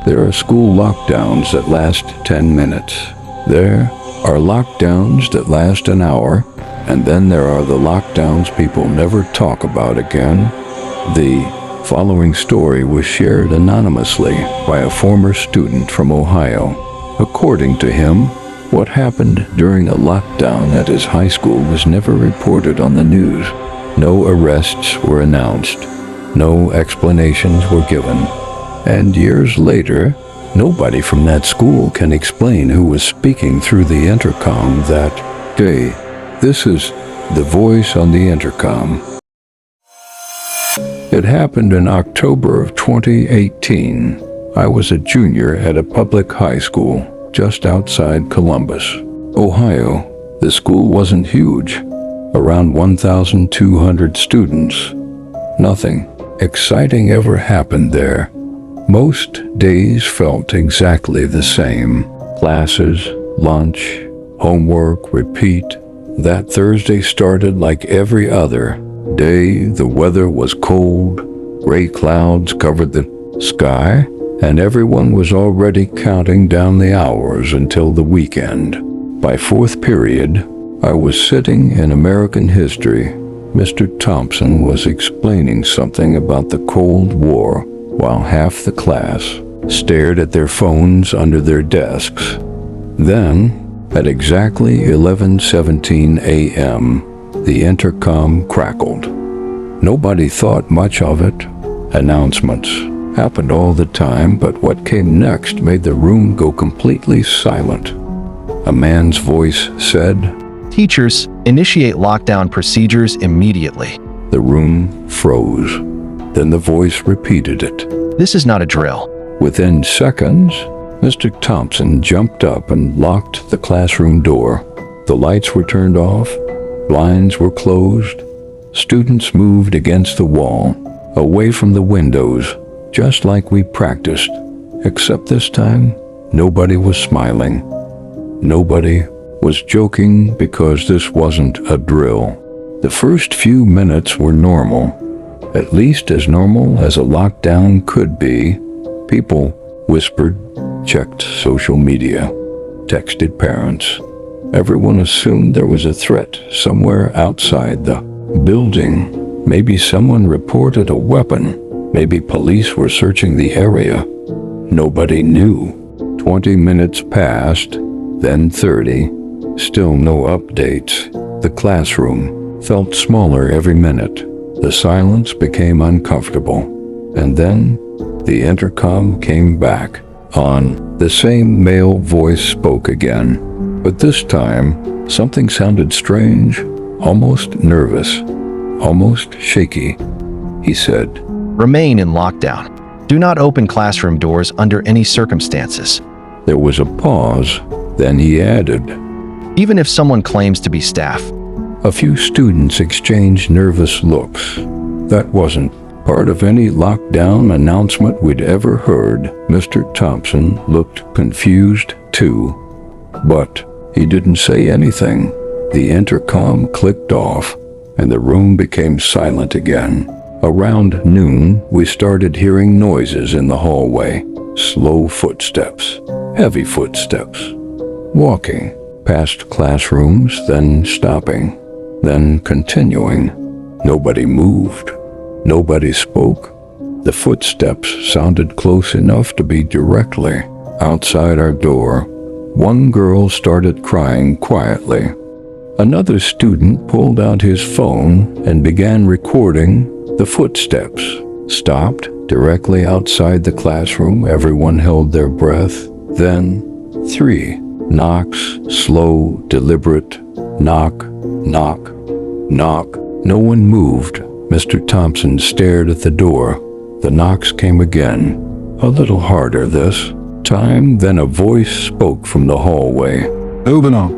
There are school lockdowns that last 10 minutes. There are lockdowns that last an hour, and then there are the lockdowns people never talk about again. The following story was shared anonymously by a former student from Ohio. According to him, what happened during a lockdown at his high school was never reported on the news. No arrests were announced. No explanations were given. And years later, nobody from that school can explain who was speaking through the intercom that day. This is the voice on the intercom. It happened in October of 2018. I was a junior at a public high school just outside Columbus, Ohio. The school wasn't huge, around 1,200 students. Nothing exciting ever happened there. Most days felt exactly the same. Classes, lunch, homework, repeat. That Thursday started like every other day. The weather was cold, gray clouds covered the sky, and everyone was already counting down the hours until the weekend. By fourth period, I was sitting in American history. Mr. Thompson was explaining something about the Cold War while half the class stared at their phones under their desks. Then, at exactly 11:17 a.m., the intercom crackled. Nobody thought much of it. Announcements happened all the time, but what came next made the room go completely silent. A man's voice said, "Teachers, initiate lockdown procedures immediately." The room froze. Then the voice repeated it. "This is not a drill." Within seconds, Mr. Thompson jumped up and locked the classroom door. The lights were turned off, blinds were closed, students moved against the wall, away from the windows, just like we practiced, except this time, nobody was smiling. Nobody was joking because this wasn't a drill. The first few minutes were normal, at least as normal as a lockdown could be. People whispered, checked social media, texted parents. Everyone assumed there was a threat somewhere outside the building. Maybe someone reported a weapon. Maybe police were searching the area. Nobody knew. 20 minutes passed, then 30. Still no updates. The classroom felt smaller every minute. The silence became uncomfortable. And then the intercom came back on. The same male voice spoke again. But this time, something sounded strange, almost nervous, almost shaky. He said, "Remain in lockdown. Do not open classroom doors under any circumstances." There was a pause, then he added, "Even if someone claims to be staff." A few students exchanged nervous looks. That wasn't part of any lockdown announcement we'd ever heard. Mr. Thompson looked confused too, but he didn't say anything. The intercom clicked off, and the room became silent again. Around noon, we started hearing noises in the hallway. Slow footsteps, heavy footsteps, walking past classrooms, then stopping, then continuing. Nobody moved. Nobody spoke. The footsteps sounded close enough to be directly outside our door. One girl started crying quietly. Another student pulled out his phone and began recording the footsteps. Stopped directly outside the classroom. Everyone held their breath. Then 3 knocks, slow, deliberate. Knock, knock, knock. No one moved. Mr. Thompson stared at the door. The knocks came again. A little harder this time. Then a voice spoke from the hallway. "Open up."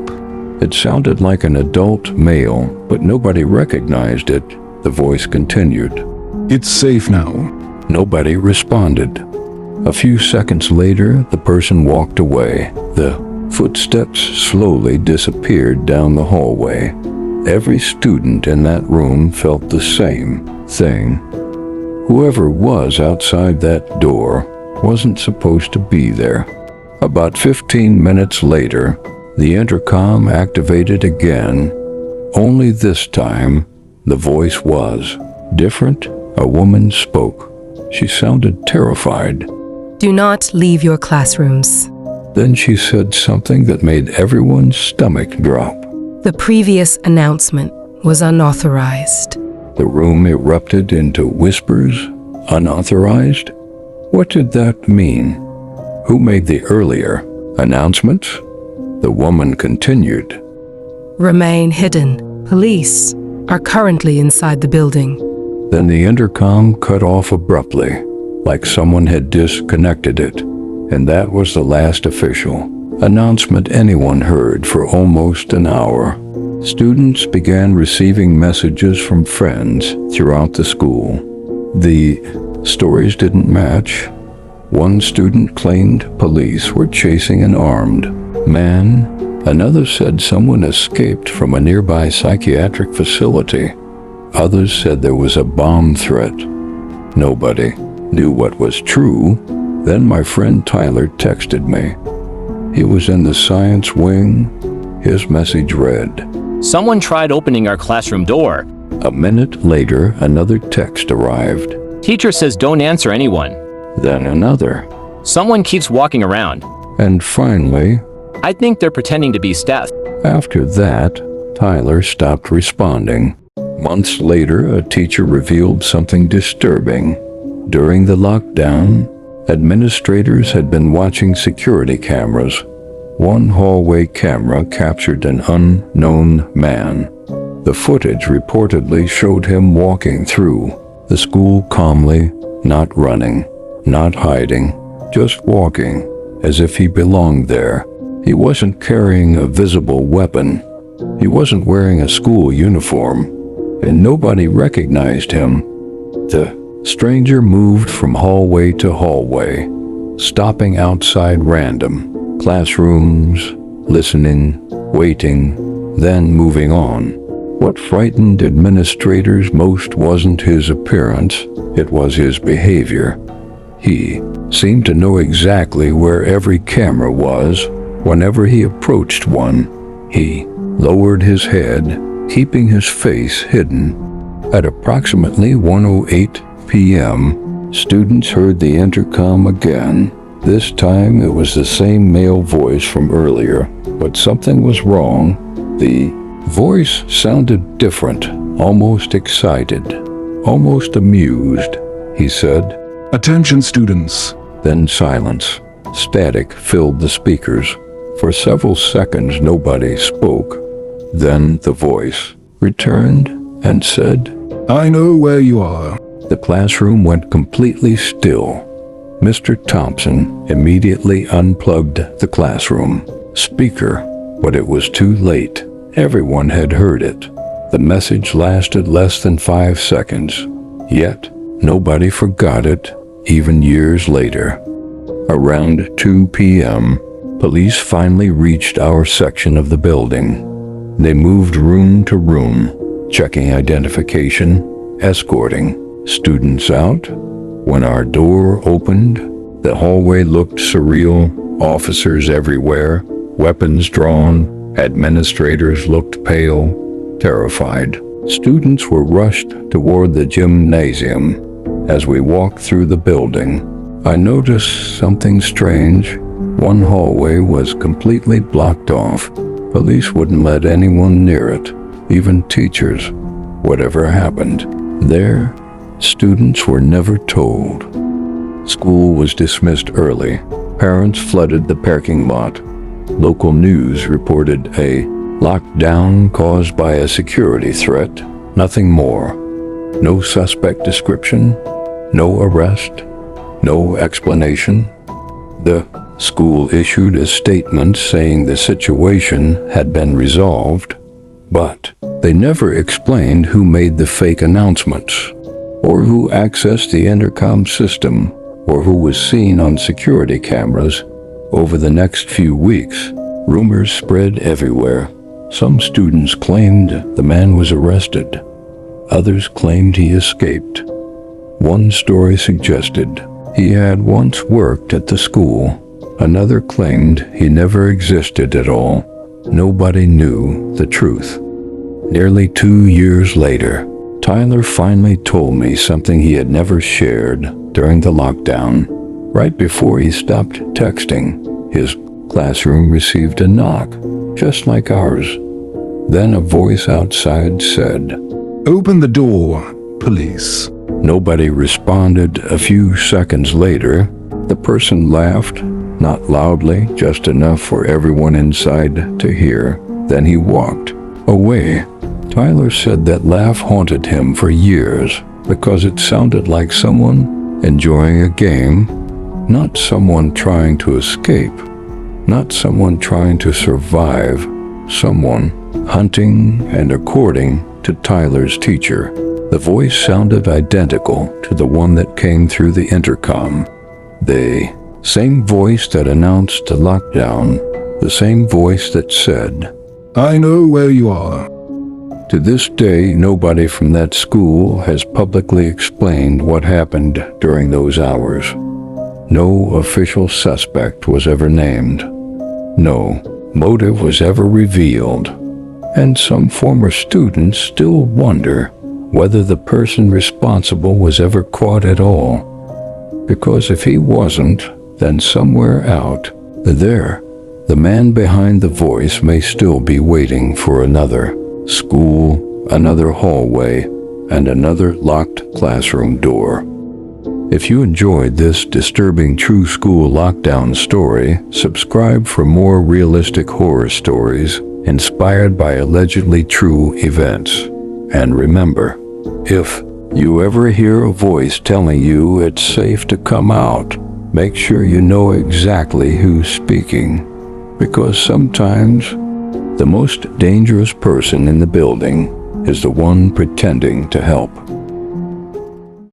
It sounded like an adult male, but nobody recognized it. The voice continued. "It's safe now." Nobody responded. A few seconds later, the person walked away. The footsteps slowly disappeared down the hallway. Every student in that room felt the same thing. Whoever was outside that door wasn't supposed to be there. About 15 minutes later, the intercom activated again. Only this time, the voice was different. A woman spoke. She sounded terrified. Do not leave your classrooms. Then she said something that made everyone's stomach drop. The previous announcement was unauthorized. The room erupted into whispers. Unauthorized? What did that mean? Who made the earlier announcement? The woman continued. Remain hidden. Police are currently inside the building. Then the intercom cut off abruptly, like someone had disconnected it, and that was the last official announcement anyone heard for almost an hour. Students began receiving messages from friends throughout the school. The stories didn't match. One student claimed police were chasing an armed man. Another said someone escaped from a nearby psychiatric facility. Others said there was a bomb threat. Nobody knew what was true. Then my friend Tyler texted me. He was in the science wing. His message read, "Someone tried opening our classroom door. A minute later, another text arrived. Teacher says don't answer anyone. Then another. Someone keeps walking around. And finally, I think they're pretending to be Steph." after that, Tyler stopped responding. Months later, a teacher revealed something disturbing. During the lockdown, administrators had been watching security cameras. One hallway camera captured an unknown man. The footage reportedly showed him walking through the school calmly, not running, not hiding, just walking, as if he belonged there. He wasn't carrying a visible weapon. He wasn't wearing a school uniform, and nobody recognized him. The stranger moved from hallway to hallway, stopping outside random classrooms, listening, waiting, then moving on. What frightened administrators most wasn't his appearance, it was his behavior. He seemed to know exactly where every camera was. Whenever he approached one, he lowered his head, keeping his face hidden. At approximately 1:08 p.m., students heard the intercom again. This time it was the same male voice from earlier, but something was wrong. The voice sounded different, almost excited, almost amused. He said, Attention students. Then silence. Static filled the speakers. For several seconds nobody spoke. Then the voice returned and said, I know where you are. The classroom went completely still. Mr. Thompson immediately unplugged the classroom speaker, but it was too late. Everyone had heard it. The message lasted less than 5 seconds, yet nobody forgot it, even years later. Around 2 p.m., police finally reached our section of the building. They moved room to room, checking identification, escorting students out. When our door opened, the hallway looked surreal. Officers everywhere, weapons drawn. Administrators looked pale, terrified. Students were rushed toward the gymnasium. As we walked through the building, I noticed something strange. One hallway was completely blocked off. Police wouldn't let anyone near it, even teachers. Whatever happened there, students were never told. School was dismissed early. Parents flooded the parking lot. Local news reported a lockdown caused by a security threat. Nothing more. No suspect description, no arrest, no explanation. The school issued a statement saying the situation had been resolved, but they never explained who made the fake announcements, or who accessed the intercom system, or who was seen on security cameras. Over the next few weeks, rumors spread everywhere. Some students claimed the man was arrested. Others claimed he escaped. One story suggested He had once worked at the school. Another claimed he never existed at all. Nobody knew the truth. Nearly 2 years later, Tyler finally told me something he had never shared during the lockdown. Right before he stopped texting, his classroom received a knock, just like ours. Then a voice outside said, Open the door, police. Nobody responded. A few seconds later, the person laughed, not loudly, just enough for everyone inside to hear. Then he walked away. Tyler said that laugh haunted him for years because it sounded like someone enjoying a game, not someone trying to escape, not someone trying to survive, someone hunting. And according to Tyler's teacher, the voice sounded identical to the one that came through the intercom. The same voice that announced the lockdown, the same voice that said, I know where you are. To this day, nobody from that school has publicly explained what happened during those hours. No official suspect was ever named. No motive was ever revealed. And some former students still wonder whether the person responsible was ever caught at all. Because if he wasn't, then somewhere out there, the man behind the voice may still be waiting for another school, another hallway, and another locked classroom door. If you enjoyed this disturbing true school lockdown story, subscribe for more realistic horror stories inspired by allegedly true events. And remember, if you ever hear a voice telling you it's safe to come out, make sure you know exactly who's speaking, because sometimes the most dangerous person in the building is the one pretending to help.